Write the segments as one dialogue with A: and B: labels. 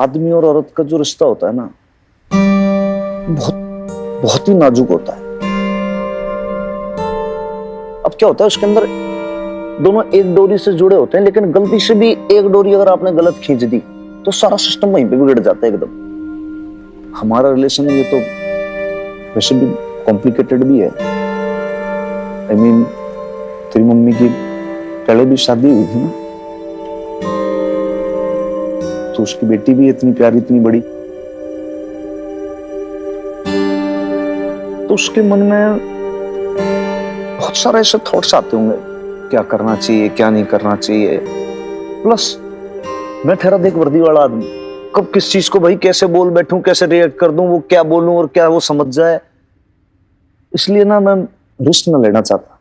A: आदमी और औरत का जो रिश्ता होता है ना, बहुत बहुत ही नाजुक होता है। अब क्या होता है उसके अंदर, दोनों एक डोरी से जुड़े होते हैं, लेकिन गलती से भी एक डोरी अगर आपने गलत खींच दी तो सारा सिस्टम वहीं पे बिगड़ जाता है एकदम। हमारा रिलेशन ये तो वैसे भी कॉम्प्लिकेटेड भी है। आई मीन तेरी मम्मी की पहले भी शादी हुई थी ना, तो उसकी बेटी भी इतनी प्यारी इतनी बड़ी, तो उसके मन में बहुत सारे ऐसे थॉट्स आते होंगे, क्या करना चाहिए क्या नहीं करना चाहिए। प्लस मैं ठहरा देख वर्दी वाला आदमी, कब किस चीज को भाई कैसे बोल बैठूं, कैसे रिएक्ट कर दूं, वो क्या बोलूं और क्या वो समझ जाए, इसलिए ना मैं रिस्क ना लेना चाहता।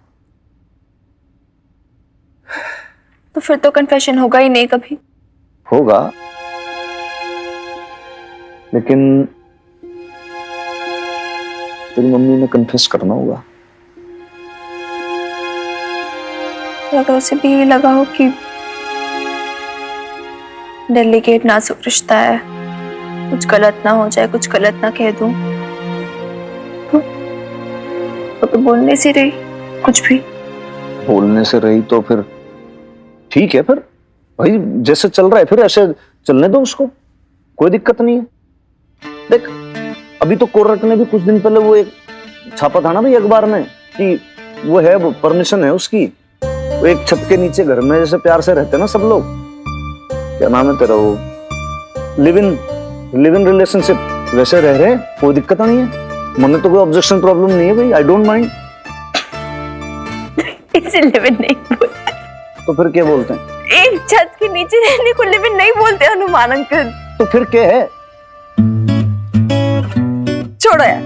B: तो फिर तो कन्फेशन होगा ही नहीं कभी।
A: होगा, लेकिन तेरी मम्मी ने कन्फेस करना होगा।
B: अगर उसे भी यही लगा हो कि डेलीकेट नाजुक रिश्ता है, कुछ गलत ना हो जाए, कुछ गलत ना कह दूं, तो बोलने से रही कुछ भी।
A: बोलने से रही तो फिर ठीक है, फिर भाई जैसे चल रहा है फिर ऐसे चलने दो उसको, कोई दिक्कत नहीं है। देख अभी तो कोर्ट ने भी कुछ दिन पहले वो एक छापा था ना भाई अखबार में कि वो है, वो परमिशन है उसकी, वो एक छत के नीचे घर में जैसे प्यार से रहते हैं ना सब लोग, क्या नाम है तेरा, वो लिव इन रिलेशनशिप, वैसे रह रहे, कोई दिक्कत नहीं है। मन में तो कोई ऑब्जेक्शन प्रॉब्लम नहीं है भाई, आई डोंट माइंड।
B: इसे लिव इन नहीं बोलते
A: तो फिर क्या बोलते हैं?
B: एक छत के नीचे रहने को लिव इन नहीं बोलते हनुमान अंकल।
A: तो फिर क्या है?
B: छोड़ो यार।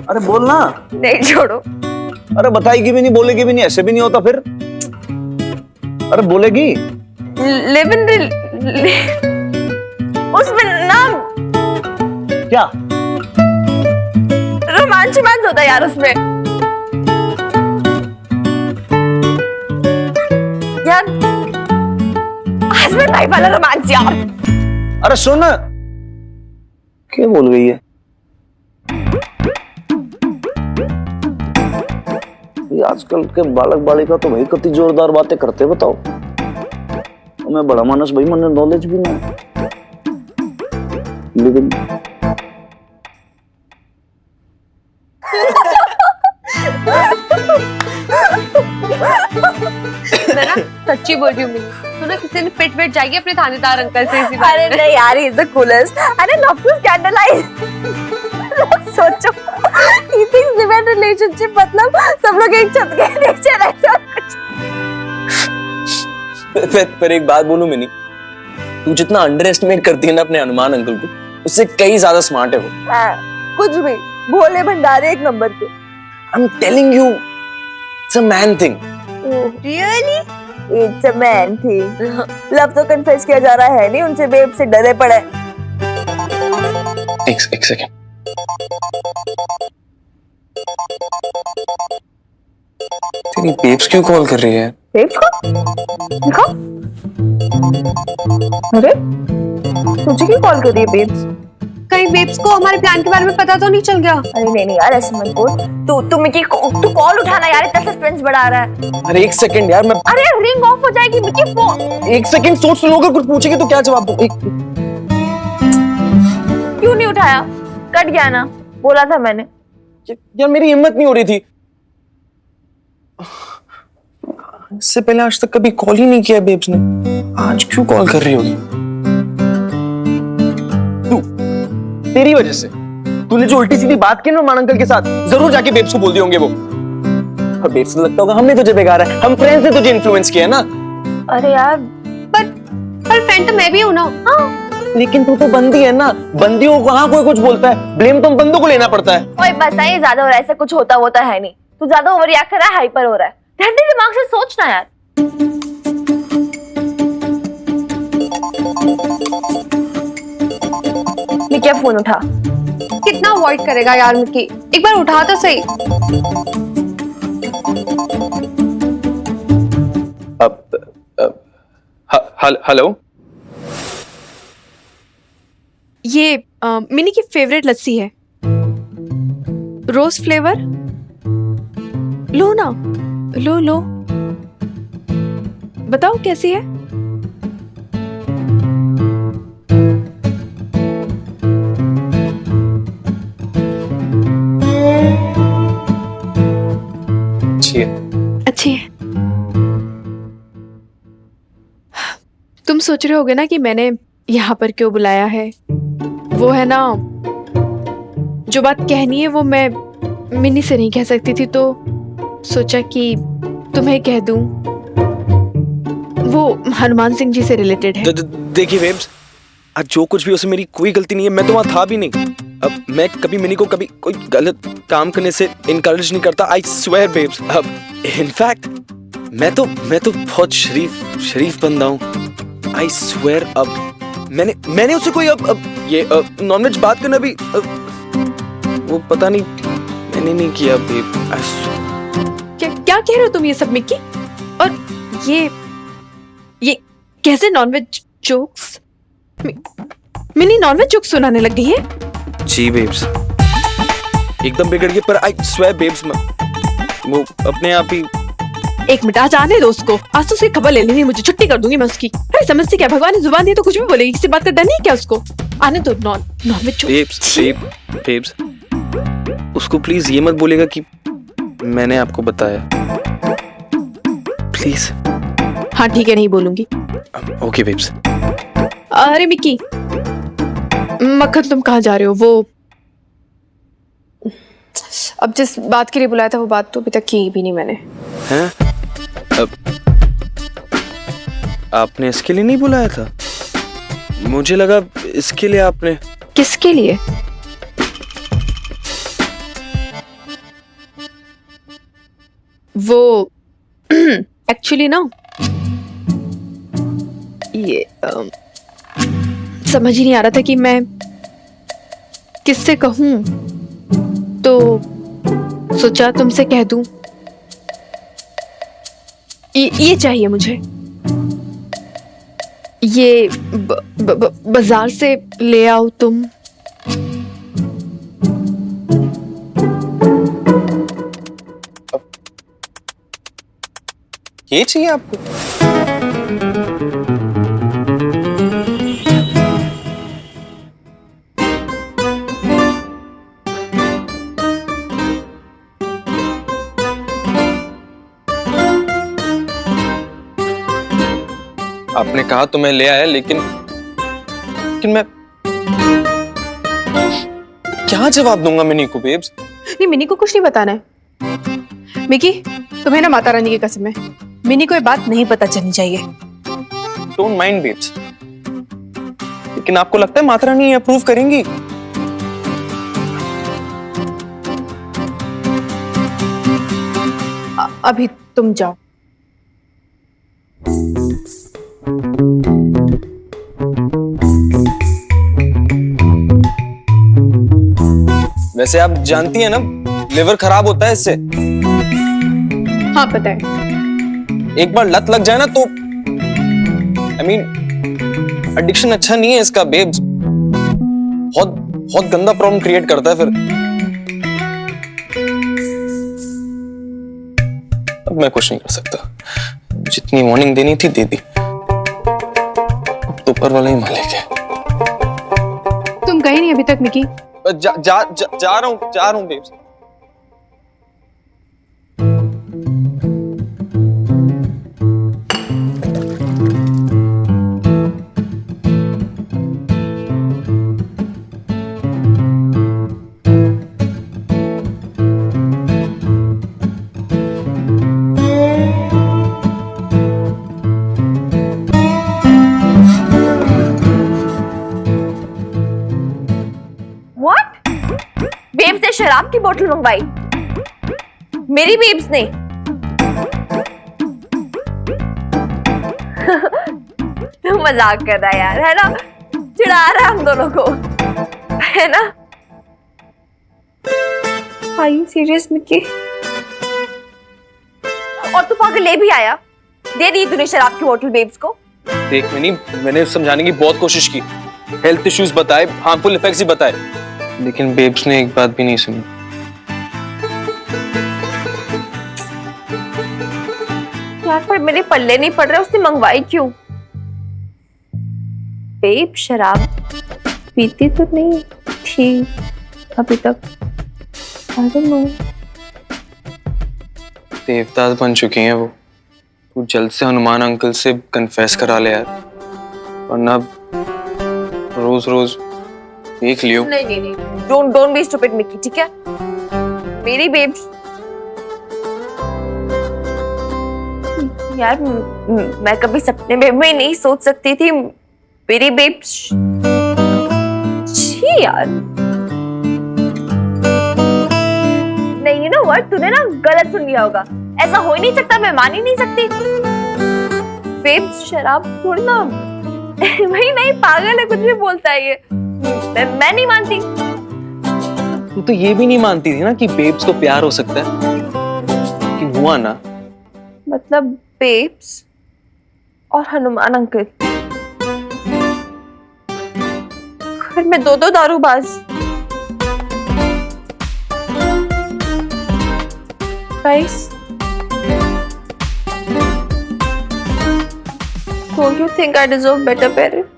A: अरे बोलना।
B: नहीं छोड़ो।
A: अरे बताएगी भी नहीं, बोलेगी भी नहीं, ऐसे भी नहीं होता फिर। अरे बोलेगी।
B: लिव इन उसमें नाम
A: क्या
B: रोमांच होता है यार उसमें। यार हस्बैंड वाइफ वाला रोमांच यार।
A: अरे सुन, क्या बोल गई है ये आजकल के बालक बालिका तो भाई कितनी जोरदार बातें करते हैं, बताओ। मैं बड़ा मानस भाई, मैंने नॉलेज भी नहीं, लेकिन
C: मैं ना सच्ची बोल रही हूँ, तो ना किसी ने पिट वेट जाएगी अपने थानेदार अंकल से इसी बारे
B: अरे
C: में।
B: नहीं यार, इज द कूलेस्ट। अरे लव टू स्कैंडलाइज। सोचो he thinks live in relationship मतलब सब लोग एक छत के नीचे रहते हैं कुछ।
D: पर एक बात बोलूं मिनी, तू जितना अंडर एस्टिमेट करती है ना अपने हनुमान अंकल को, उससे कई ज्यादा स्मार्ट है वो।
B: कुछ भी भोले भंडारे एक नंबर के।
D: I'm telling you, it's a man thing.
B: Really? It's a man thing. Love तो कन्फेस किया जा रहा है नहीं, उनसे बेब से डरे पड़े।
D: एक सेकंड। तेरी बेब्स क्यों कॉल कर रही है?
B: बेब्स को? दिखा। अरे तुझे क्यों कॉल कर रही है बेब्स?
C: कहीं बेब्स को हमारे प्लान के बारे में पता तो नहीं चल गया?
B: अरे नहीं यार, ऐसे मत बोल। तू मिकी तू कॉल उठाना यार, इतना सस्पेंस बढ़ा रहा है।
D: अरे एक सेकंड यार, मैं
B: अरे रिंग ऑफ हो जाएगी मिकी फोन।
D: एक सेकंड सोच लो, अगर कुछ पूछेगी तो क्या जवाब दूं?
B: क्यों नहीं उठाया? कट गया ना, बोला था मैंने।
D: यार मेरी हिम्मत नहीं हो रही थी। इससे पहले आज तक कभी कॉल ही नहीं किया बेब्स ने, आज क्यों कॉल कर रही होगी? तेरी वजह से, तूने जो उल्टी सीधी बात की ना मान अंकल के साथ, जरूर जाके बेब्स को बोल दिए होंगे वो। और बेब्स को लगता होगा हमने तुझे बेगारा है, हम फ्रेंड्स ने तुझे इन्फ्लुएंस किया है ना।
B: अरे यार
C: पर फ्रेंड तो मैं भी हूं ना।
D: लेकिन तू तो बंदी है ना, बंदियों को कहाँ कोई कुछ बोलता है, ब्लेम तो हम बंदों को लेना पड़ता है।
B: ओए बस ये ज्यादा हो रहा है, ऐसा कुछ होता है नहीं। तू ज्यादा ओवर रिएक्ट कर रहा है, हाइपर हो रहा है। ठंडे दिमाग से सोचना यार। मैं क्या फोन उठा?
C: कितना अवॉइड करेगा यार मिकी, एक बार उठा तो सही।
D: हेलो
C: ये मिनी की फेवरेट लस्सी है, रोज फ्लेवर। लो ना, लो लो, बताओ कैसी है?
D: अच्छी है।
C: अच्छी है। तुम सोच रहे होगे ना कि मैंने यहाँ पर क्यों बुलाया है। वो है ना, जो बात कहनी है वो मैं मिनी से नहीं कह सकती थी, तो सोचा कि तुम्हें कह दूं। वो हनुमान सिंह जी से रिलेटेड है।
D: देखिए बेब्स, आज जो कुछ भी, उसमें मेरी कोई गलती नहीं है। मैं तो वहां था भी नहीं। अब मैं कभी मिनी को कभी कोई गलत काम करने से इनकरेज नहीं करता। I swear babes. अब इनफैक्ट मैं तो बहुत शरीफ बंदा हूँ। I swear. अब मैंने उससे कोई अब ये नॉनवेज बात करना भी वो पता नहीं, मैंने नहीं किया बेब।
C: क्या कह रहे हो तुम ये सब मिक्की? और ये कैसे nonveg jokes? Mini nonveg jokes सुनाने लग गई है?
D: जी बेब्स, एकदम बिगड़ गई। पर आई स्वेयर बेब्स, वो अपने आप ही।
C: एक मिनट, आज आने दो उसको। आज तो उसकी खबर ले लेनी मुझे, छुट्टी कर दूंगी मैं उसकी। अरे समझती क्या, भगवान ने जुबान दी तो कुछ भी बोलेगी। किसी बात का डर नहीं क्या उसको? आने दो। नॉनवेज
D: बेब्स, उसको प्लीज ये मत बोलेगा कि मैंने आपको बताया, प्लीज।
C: हाँ ठीक है, नहीं बोलूंगी।
D: Okay babes.
C: अरे मिक्की, मक्खन तुम कहाँ जा रहे हो? वो अब जिस बात के लिए बुलाया था वो बात तो अभी तक की भी नहीं मैंने।
D: हैं? अब आपने इसके लिए नहीं बुलाया था? मुझे लगा इसके लिए आपने।
C: किसके लिए? वो एक्चुअली ना, ये समझ ही नहीं आ रहा था कि मैं किससे कहूं, तो सोचा तुमसे कह दूं। ये चाहिए मुझे। ये बाजार से ले आओ तुम।
D: ये चाहिए आपको? आपने कहा तो मैं ले आया, लेकिन मैं क्या जवाब दूंगा मिनी को बेब्स?
C: नहीं, मिनी को कुछ नहीं बताना है। मिकी, तुम्हें ना माता रानी की कसम है, मिनी को ये बात नहीं पता चलनी चाहिए।
D: डोंट माइंड बेब्स, लेकिन आपको लगता है माता रानी अप्रूव करेंगी?
C: अभी तुम जाओ।
D: वैसे आप जानती हैं ना, लिवर खराब होता है इससे।
C: हाँ पता है।
D: एक बार लत लग जाए ना तो एडिक्शन अच्छा नहीं है इसका बेब्स। बहुत गंदा प्रॉब्लम क्रिएट करता है फिर। अब मैं कुछ नहीं कर सकता। जितनी वार्निंग देनी थी दे दी। अब तो ऊपर वाला ही मालिक है।
C: तुम गए नहीं अभी तक मिकी?
D: जा रहा हूँ बेब्स।
B: बेब्स ने शराब की बोतल मंगवाई, मेरी बेब्स ने। तू मजाक कर रहा है यार, है ना? चिढ़ा रहा है हम दोनों को, है ना? Are you serious Mickey? और तू पागल ले भी आया, दे दी तूने शराब की बोतल बेब्स को।
D: देख मैंने समझाने की बहुत कोशिश की, हेल्थ इश्यूज बताए, हार्मफुल इफेक्ट्स ही बताए, लेकिन बेब्स ने एक बात भी नहीं सुनी।
B: यार पर मेरे पल्ले नहीं पड़ रहे, उसने मंगवाई क्यों? बेब शराब पीती तो नहीं थी अभी तक। I don't know.
D: देवदास बन चुकी हैं वो। तू जल्द से हनुमान अंकल से कन्फेस करा ले यार, वरना रोज रोज देख लियो।
B: नहीं नहीं नहीं, डोंट बी स्टूपिड मिकी, ठीक है? मेरी बेब यार, मैं कभी सपने में भी नहीं सोच सकती थी मेरी बेब। छी यार, नहीं, यू नो व्हाट, तूने ना गलत सुन लिया होगा। ऐसा हो ही नहीं सकता, मैं मान ही नहीं सकती। बेब शराब थोड़ी ना भाई, नहीं पागल है, कुछ भी बोलता है ये। मैं नहीं मानती।
D: तू तो ये भी नहीं मानती थी ना कि बेब्स को प्यार हो सकता है, कि हुआ ना?
B: मतलब बेब्स और हनुमान अंकल घर में दो दारूबाज। Guys, don't you think I deserve better parents?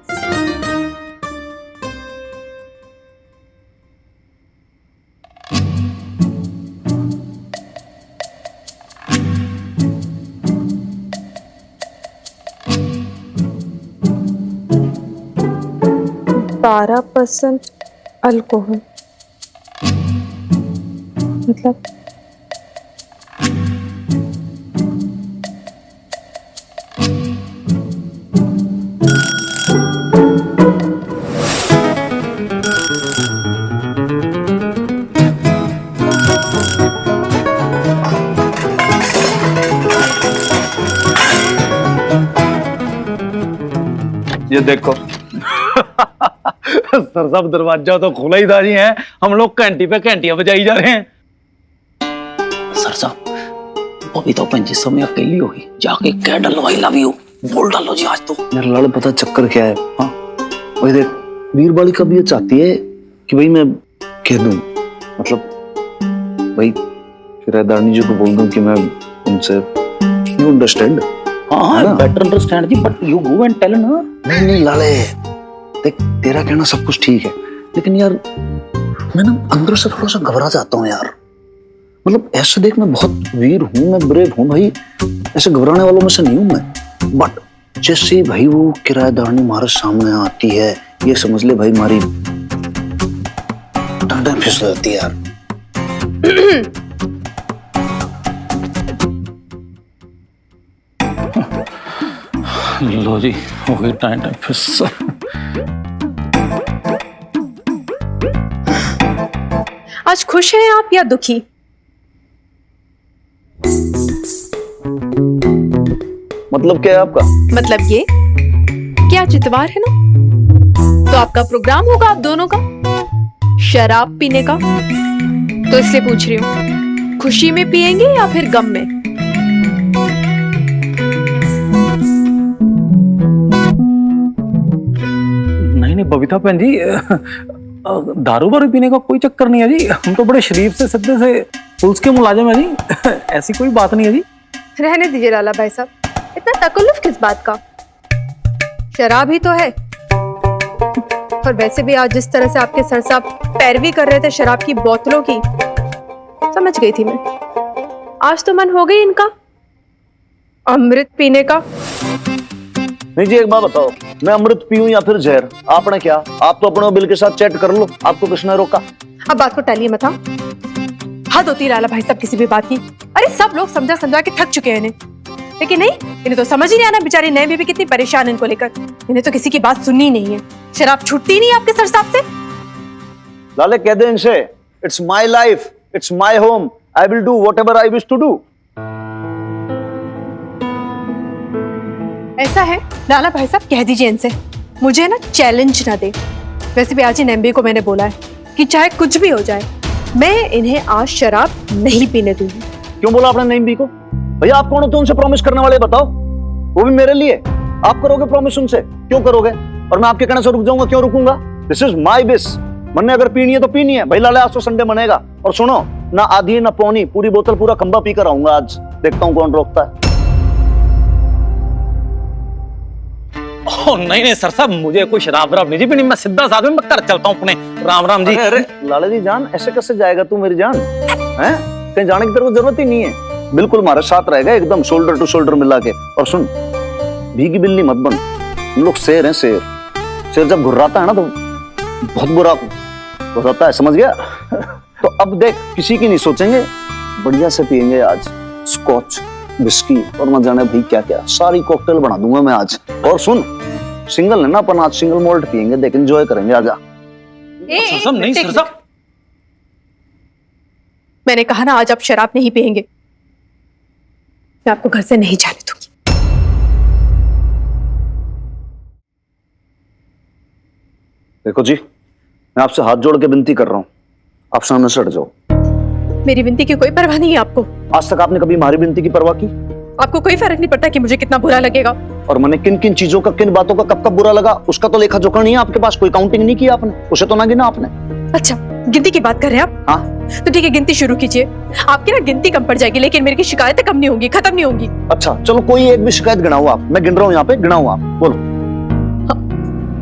B: %12 alcohol, मतलब
A: ये देखो सर साहब, दरवाजा तो खुला ही था जी। हैं हम लोग घंटी पे घंटियां बजाई जा रहे हैं।
E: सर साहब, अभी तो पंजी समय अकेली होगी, जाके कह डलवाई लव यू बोल डालो जी आज तो।
A: यार लड़, पता चक्कर क्या है? हाँ वही देख, वीर बालिका कभी ये चाहती है कि भाई मैं कह दूं, मतलब भाई किराएदारनी जी को बोल दूं कि मैं उनसे, यू अंडरस्टैंड?
E: हाँ, बेटर अंडरस्टैंड जी, but you go and tell ना।
A: नहीं नहीं लाले, देख तेरा कहना सब कुछ ठीक है, लेकिन यार मैं ना अंदर से थोड़ा सा घबरा जाता हूँ यार। मतलब ऐसे देख, मैं बहुत वीर हूँ, मैं ब्रेव हूँ भाई, ऐसे घबराने वालों में से नहीं हूँ मैं। बट जैसे भाई वो किराएदारनी हमारे सामने आती है, ये समझ ले भाई हमारी टांगें फिसल जाती है यार।
E: लो जी, हो गई टाइम फिर।
F: आज खुश हैं आप या दुखी?
A: मतलब क्या है आपका?
C: मतलब ये कि आज इतवार है ना, तो आपका प्रोग्राम होगा आप दोनों का शराब पीने का, तो इसलिए पूछ रही हूँ, खुशी में पिएंगे या फिर गम में?
E: नहीं बबीता बहन जी, दारू वारू पीने का कोई चक्कर नहीं है जी। हम तो बड़े शरीफ से सीधे से पुलिस के मुलाजिम है जी। ऐसी कोई बात नहीं है जी।
F: रहने दीजिए लाला भाई साहब, इतना तकल्लुफ किस बात का? शराब ही तो है। और वैसे भी आज जिस तरह से आपके सर साहब पैरवी कर रहे थे शराब की बोतलों की, समझ गई थी मैं। आज तो मन हो गई इनका अमृत पीने का।
A: नहीं जी, एक बात बताओ, मैं अमृत पीऊं या फिर जहर? आपने क्या, आप तो अपने बिल के साथ चैट कर लो, आपको किसने रोका?
F: अब बात को टालिए मत। हद होती है लाला भाई साहब किसी भी बात की। अरे सब लोग समझा समझा के थक चुके हैं इन्हें, लेकिन नहीं, इन्हें तो समझ ही नहीं आना। बेचारी नई बीबी कितनी परेशान है इनको लेकर। इन्हें तो किसी की बात सुननी नहीं है। शराब छूटती नहीं आपके सर साहब से।
A: लाले कह दे इनसे, it's my life, it's my home, I will do whatever I wish to do.
F: ऐसा है लाला भाई साहब, कह दीजिए इनसे मुझे ना चैलेंज ना दे। वैसे भी आज इन एमबी को मैंने बोला है कि चाहे कुछ भी हो जाए, मैं इन्हें आज शराब नहीं पीने दूंगी।
A: क्यों बोला आपने नहीं बी को? भैया आप कौन हो तो उनसे प्रॉमिस करने वाले, बताओ? वो भी मेरे लिए। आप करोगे प्रॉमिस उनसे? क्यों करोगे? और मैं आपके कहने से रुक जाऊंगा? क्यों रुकूंगा? This is my wish. मन ने अगर पीनी है तो पीनी है भाई लाले, आज तो संडे बनेगा। और सुनो, ना आधी ना पौनी, पूरी बोतल पूरा खंबा पीकर आऊंगा आज। देखता हूँ कौन रोकता है।
E: ओह नहीं सर साहब, मुझे कोई शराब वराब नहीं जी पीनी, मैं सीधा साथ में घर चलता हूँ अपने। राम राम जी।
A: अरे लाला जी जान, ऐसे कैसे जाएगा तू मेरी जान? हैं? कहीं जाने की तेरे को जरूरत ही नहीं है, बिल्कुल हमारे साथ रहेगा एकदम शोल्डर टू शोल्डर मिला के। और सुन, भीगी बिल्ली मत बन, हम लोग शेर हैं शेर। शेर जब घुर्राता है ना तो बहुत बुरा घुर्राता है, समझ गया? तो अब देख, किसी की नहीं सोचेंगे, बढ़िया से पियेंगे आज स्कॉच विस्की और न जाने भाई क्या क्या, सारी कॉकटेल बना दूंगा मैं आज। और सुन, सिंगल है ना अपन, आज सिंगल मोल्ट पियेंगे, देख एंजॉय करेंगे। आजा।
E: सर साहब नहीं, सर साहब
F: मैंने कहा ना आज आप शराब नहीं पियेंगे, मैं आपको घर से नहीं जाने दूंगी।
A: देखो जी, मैं आपसे हाथ जोड़ के विनती कर रहा हूँ, आप सामने से हट जाओ।
F: मेरी विनती की कोई परवाह नहीं है आपको।
A: आज तक आपने कभी हमारी विनती की परवाह की?
F: आपको कोई फर्क नहीं पड़ता कि मुझे कितना बुरा लगेगा।
A: और मैंने किन किन चीजों का, किन बातों का कब कब बुरा लगा, उसका तो लेखा जोखा नहीं है आपके पास? कोई काउंटिंग नहीं की आपने? उसे तो ना गिना आपने?
F: अच्छा, गिनती की बात कर रहे हैं आप?
A: हाँ
F: तो ठीक है, गिनती शुरू कीजिए। आपकी ना गिनती कम पड़ जाएगी, लेकिन मेरी शिकायतें कम नहीं होंगी, खत्म नहीं होंगी।
A: अच्छा चलो, कोई एक भी शिकायत गिनाओ आप। मैं गिन रहा हूँ यहाँ पे, गिनाओ आप। बोलो।
F: हाँ।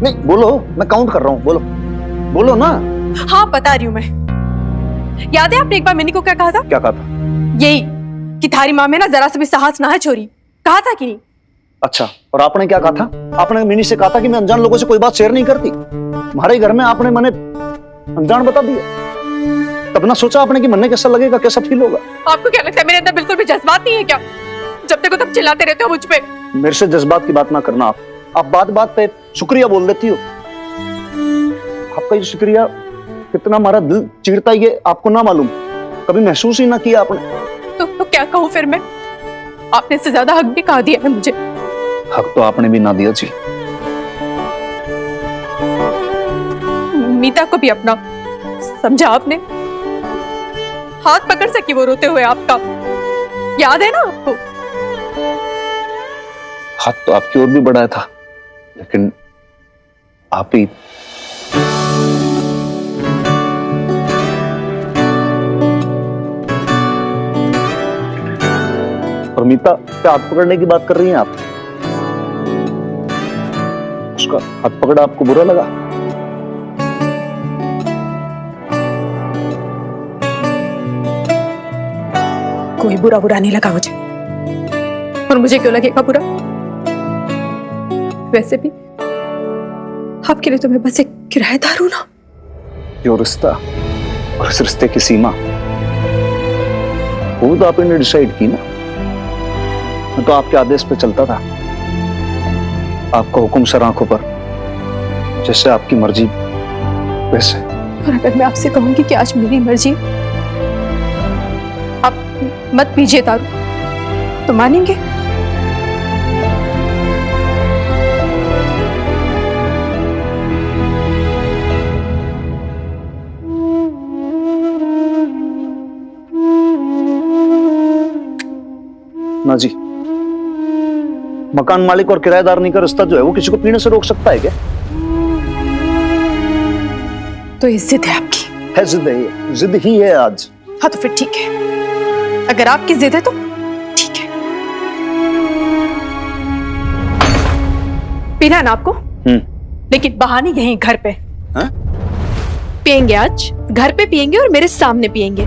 A: नहीं बोलो, मैं काउंट कर रहा हूँ। बोलो बोलो ना।
F: हाँ बता रही हूँ मैं। याद है आपने एक बार मिनी को क्या कहा था?
A: क्या कहा था?
F: यही कि थारी माँ में ना जरा सा भी साहस ना है छोरी, कहा था कि नहीं?
A: अच्छा, और आपने क्या कहा था? आपने मिनी से कहा था कि मैं अनजान लोगों से कोई बात शेयर नहीं करती। हमारे घर में आपने मैंने अनजान बता दिया, तब ना सोचा आपने कि मन में कैसा लगेगा, कैसा फील होगा?
F: आपको क्या लगता है मेरे अंदर बिल्कुल भी जज्बात नहीं है क्या? जब देखो तब चिल्लाते रहते हो मुझ पे।
A: मेरे से जज्बात की बात ना करना आप बात बात पे शुक्रिया बोल देती हो। आपका ये शुक्रिया कितना हमारा दिल चीरता है ये आपको ना मालूम, कभी महसूस ही ना किया आपने।
F: तो क्या कहूँ फिर मैं? आपने इससे ज्यादा हक भी कहा दिया है मुझे।
A: हक तो आपने भी ना दिया जी।
F: मीता को भी अपना समझा आपने, हाथ पकड़ सकी वो रोते हुए आपका, याद है ना आपको?
A: हाथ तो आपकी ओर भी बढ़ाया था, लेकिन आप ही और मीता पे हाथ पकड़ने की बात कर रही हैं आप? उसका हाथ पकड़ा आपको बुरा लगा?
F: कोई बुरा नहीं लगा मुझे, और मुझे क्यों लगेगा बुरा? वैसे भी आपके लिए तो मैं बस एक किराएदार हूं ना।
A: जो रिश्ता और इस रिश्ते की सीमा, वो तो आपने डिसाइड की ना। मैं तो आपके आदेश पे चलता था, आपका हुक्म सर आंखों पर, जैसे आपकी मर्जी वैसे।
F: और अगर मैं आपसे कहूंगी कि आज मेरी मर्जी, आप मत पीजिए दारू, तो मानेंगे?
A: ना जी, मकान मालिक और किराएदार नहीं का रिश्ता जो है वो किसी को पीने से रोक सकता है क्या?
F: तो ये जिद है आपकी?
A: है जिद है, ये जिद ही है आज।
F: हाँ तो फिर ठीक है, अगर आपकी जिद है तो ठीक है। पीना है ना आपको? लेकिन बहाने यहीं घर पे।
A: हाँ?
C: पियेंगे आज, घर पे पियेंगे और मेरे सामने पियेंगे।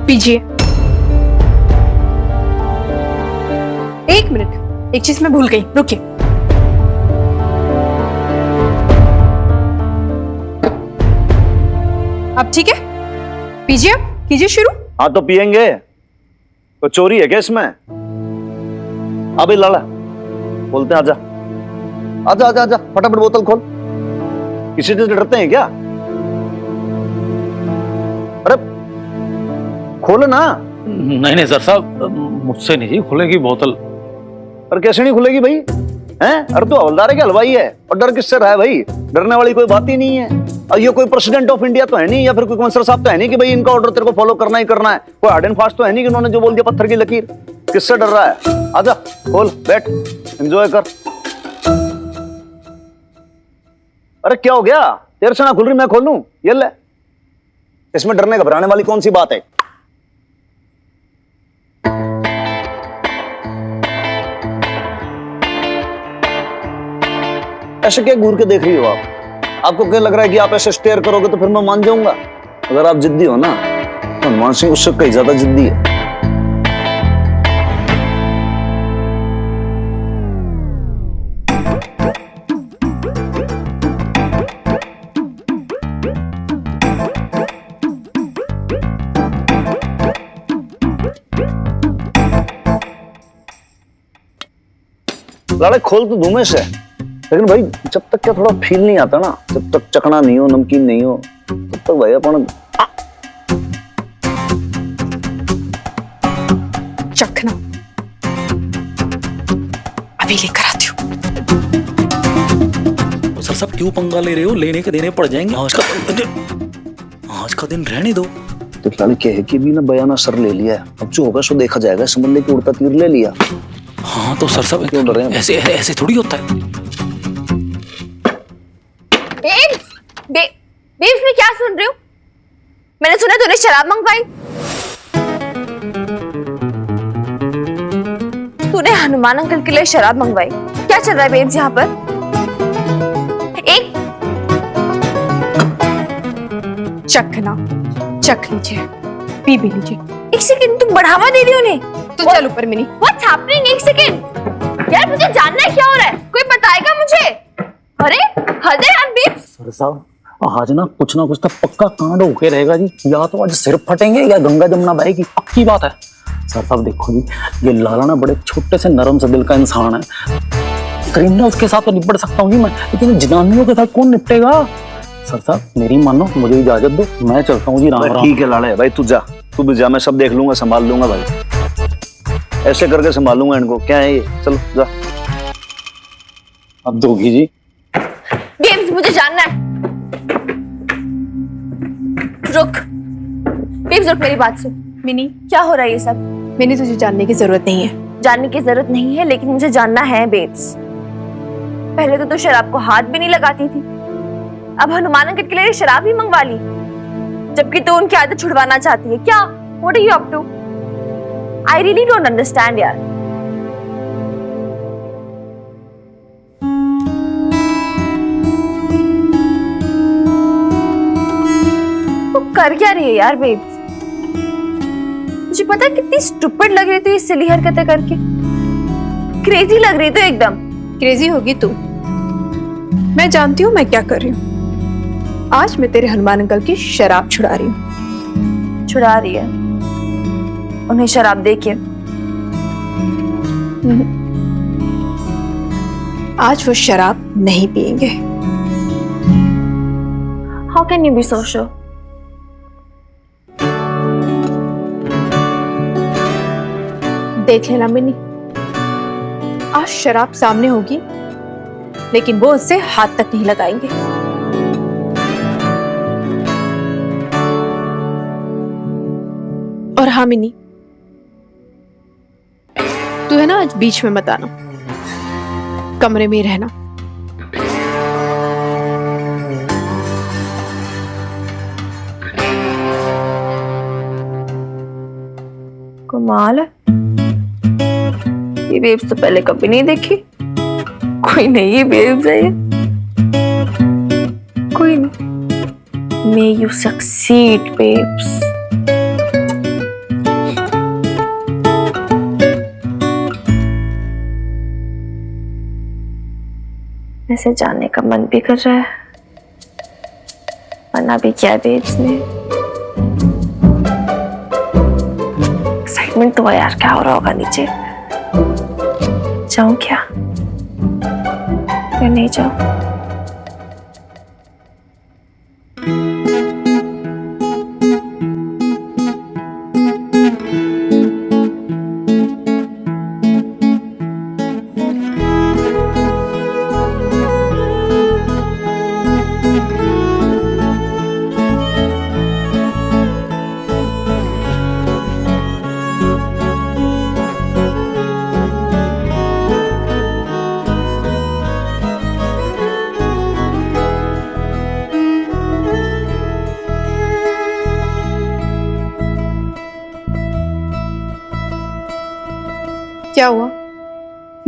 C: पीजिए।
F: एक मिनट, एक चीज मैं भूल गई, रुकिए। अब ठीक है, पीजिए, अब कीजिए शुरू।
A: हाँ तो पियेंगे, तो चोरी है क्या इसमें? अबे लाला बोलते हैं, आजा आजा आजा आजा, फटाफट बोतल खोल। किसी से डरते हैं क्या? अरे खोलो ना।
E: नहीं सर साहब, मुझसे नहीं खुलेगी बोतल।
A: और कैसे नहीं खुलेगी भाई? हैं? अरे तू हवलदार है क्या हलवाई है? और डर किससे रहा है भाई? डरने वाली कोई बात ही नहीं है। और ये कोई प्रेसिडेंट ऑफ इंडिया तो है नहीं, या फिर कोई कौंसलर साहब तो है नहीं कि भाई इनका ऑर्डर तेरे को फॉलो करना ही करना है। कोई हार्ड एंड फास्ट तो है नहीं कि उन्होंने जो बोल दिया पत्थर की लकीर। किससे डर रहा है? आजा खोल, बैठ, एंजॉय कर। अरे क्या हो गया? तेरे से ना खुल रही, मैं खोल लूं? ये ले, इसमें डरने घबराने वाली कौन सी बात है? ऐसे क्या घूर के देख रही हो आप? आपको क्या लग रहा है कि आप ऐसे स्टेयर करोगे तो फिर मैं मान जाऊंगा? अगर आप जिद्दी हो ना तो हनुमान सिंह उससे कहीं ज्यादा जिद्दी है। लाड़े खोल तो दूं मैं से, लेकिन भाई जब तक क्या थोड़ा फील नहीं आता ना, जब तक चखना नहीं हो, नमकीन नहीं हो, तब तक भाई अपन
F: चखना अभी लेकर आती हूँ।
E: सर साहब क्यों पंगा ले रहे हो? लेने के देने पड़ जाएंगे। आज का दिन रहने दो।
A: तो लाड़े कहे कि भी ना बयाना सर ले लिया है, अब जो होगा सो देखा जाएगा। समझ ले कि उड़ता तीर ले लिया।
E: हाँ तो सर साहब
A: क्यों डर रहे हैं?
E: ऐसे ऐसे थोड़ी होता है।
B: बेब्स मैं क्या सुन रही हूँ? मैंने सुना तूने शराब मंगवाई। तूने हनुमान अंकल के लिए शराब मंगवाई? क्या चल रहा है बेब्स यहाँ पर? एक
F: चखना, चख लीजिए, पी भी लीजिए।
B: एक सेकंड, तुम बढ़ावा दे रही हो उन्हें?
F: तो चल ऊपर मिनी।
B: What's happening? एक सेकंड यार, मुझे जानना है क्या हो रहा है। कोई बताएगा मुझे? अरे हद है यार बेब्स।
E: सर साहब आज ना कुछ तो पक्का कांड होके रहेगा जी। या तो आज सिर फटेंगे या गंगा जमुना बहेगी, पक्की बात है। सर साहब देखो जी, ये लाला ना बड़े छोटे से नरम से दिल का इंसान है। क्रिमिनल्स के साथ तो निपट सकता हूँ जी मैं, लेकिन जनानियों के साथ कौन निपटेगा? सर साहब मेरी मानो, मुझे इजाजत दो, मैं चलता हूँ जी। राम राम।
A: ठीक है लाड़े भाई, तू जा, तू भी जा, मैं सब देख लूंगा, संभाल लूंगा भाई। ऐसे करके संभालूंगा इनको। क्या है ये? चलो जा।
E: अब दोगी जी।
B: बेब्स मुझे जानना है। रुक बेब्स, रुक, मेरी बात सुन।
F: मिनी,
B: क्या हो रहा है ये सब?
F: मिनी तुझे जानने की जरूरत नहीं है।
B: जानने की जरूरत नहीं है, लेकिन मुझे जानना है बेब्स। पहले तो तू शराब को हाथ भी नहीं लगाती थी, अब हनुमान अंकल के लिए शराब ही मंगवा ली, जबकि तू उनकी आदत छुड़वाना चाहती है। क्या? What are you up to? I really don't understand यार। तू कर क्या रही है यार बेब्स? मुझे पता है कितनी स्टूपिड लग रही थी ये सिली हरकतें करके। क्रेजी लग रही थी एकदम।
F: क्रेजी होगी तू, मैं जानती हूँ मैं क्या कर रही हूँ। आज मैं तेरे हनुमान अंकल की शराब छुड़ा रही हूँ।
B: छुड़ा रही है? उन्हें शराब दे के?
F: आज वो शराब नहीं पिएंगे।
B: How can you be so sure?
F: देख लेना मिनी, आज शराब सामने होगी, लेकिन वो उससे हाथ तक नहीं लगाएंगे। और हाँ मिनी, तू है ना आज बीच में मत आना, कमरे में ही रहना।
B: कमाल है, ये बेब्स तो पहले कभी नहीं देखी। कोई नहीं, ये बेब्स है ये। कोई नहीं। May you succeed, babes. ऐसे जाने का मन भी कर रहा है, मना भी किया बेब्स ने। एक्साइटमेंट तो है यार, क्या हो रहा होगा नीचे। जाऊं क्या या नहीं जाऊं?
F: क्या हुआ?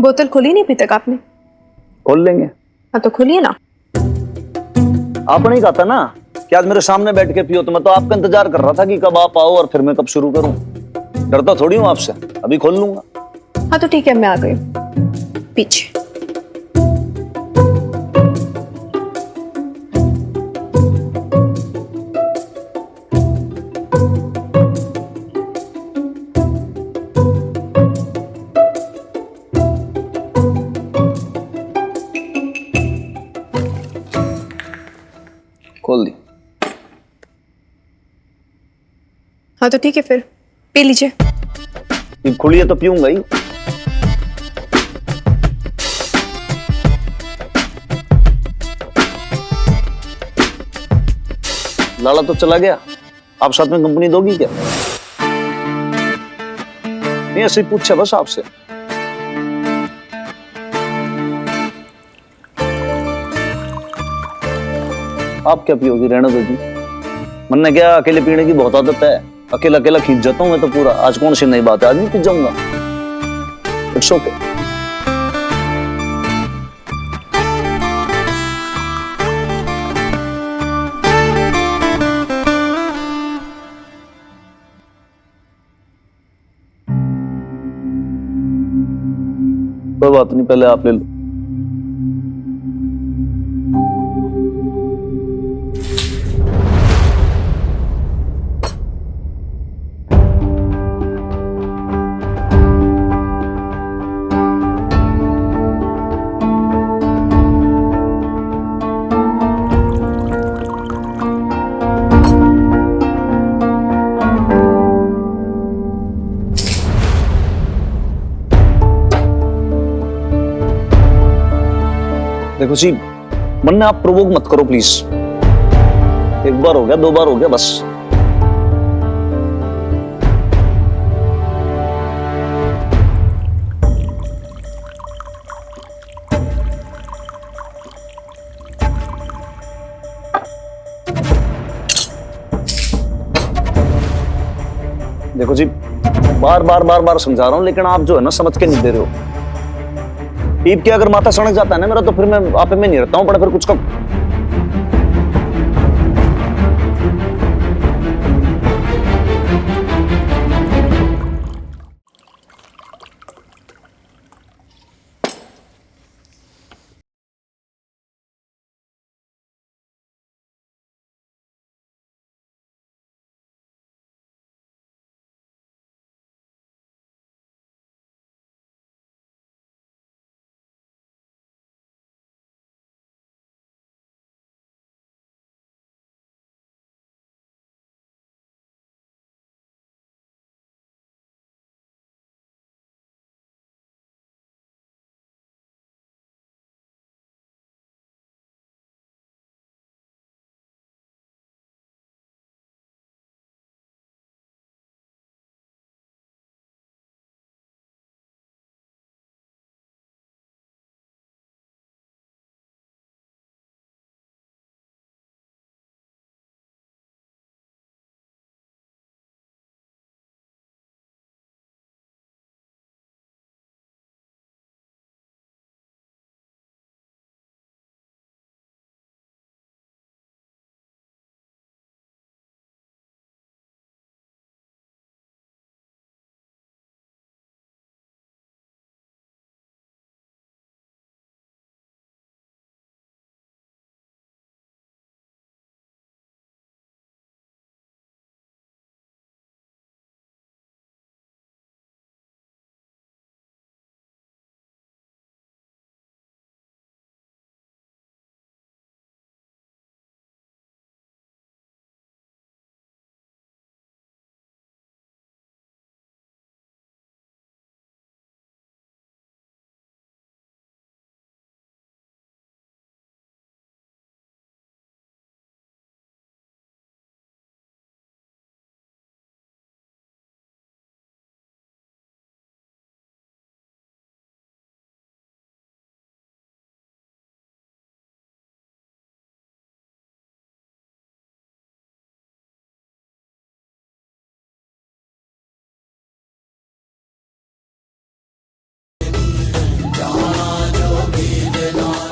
F: बोतल खुली नहीं अभी तक आपने?
A: खोल लेंगे।
F: हाँ तो खोलिए ना।
A: आपने ही कहा था ना कि आज मेरे सामने बैठ के पियो, तो मैं तो आपका इंतजार कर रहा था कि कब आप आओ और फिर मैं कब शुरू करूं। डरता थोड़ी हूं आपसे, अभी खोल लूंगा।
F: हाँ तो ठीक है, मैं आ गई पीछे।
A: खोल दी।
F: हाँ तो ठीक है, फिर पी लीजिए।
A: ये खुली है तो पीऊंगा ही। लाला तो चला गया, आप साथ में कंपनी दोगी क्या? नहीं, ऐसे ही पूछा बस आपसे। आप क्या पियोगी? रहने दो जी। मन ने क्या, अकेले पीने की बहुत आदत है। अकेला अकेला खींच जाता हूं मैं तो पूरा। आज कौन सी नई बात है, आज नहीं पी जाऊंगा। It's okay. कोई बात नहीं, पहले आप ले लो। देखो जी, मन ने आप प्रोवोक मत करो प्लीज। एक बार हो गया, दो बार हो गया बस। देखो जी, बार बार बार बार समझा रहा हूं, लेकिन आप जो है ना समझ के नहीं दे रहे हो। पीप के अगर माथा सड़क जाता है ना मेरा, तो फिर मैं आप में नहीं रहता हूं, पर फिर कुछ का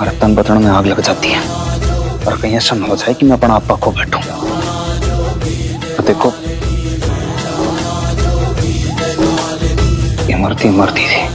A: हमारे तन बतन में आग लग जाती है और कहीं ऐसा न हो जाए कि मैं अपना आपा खो बैठूं। तो देखो ये मरती थी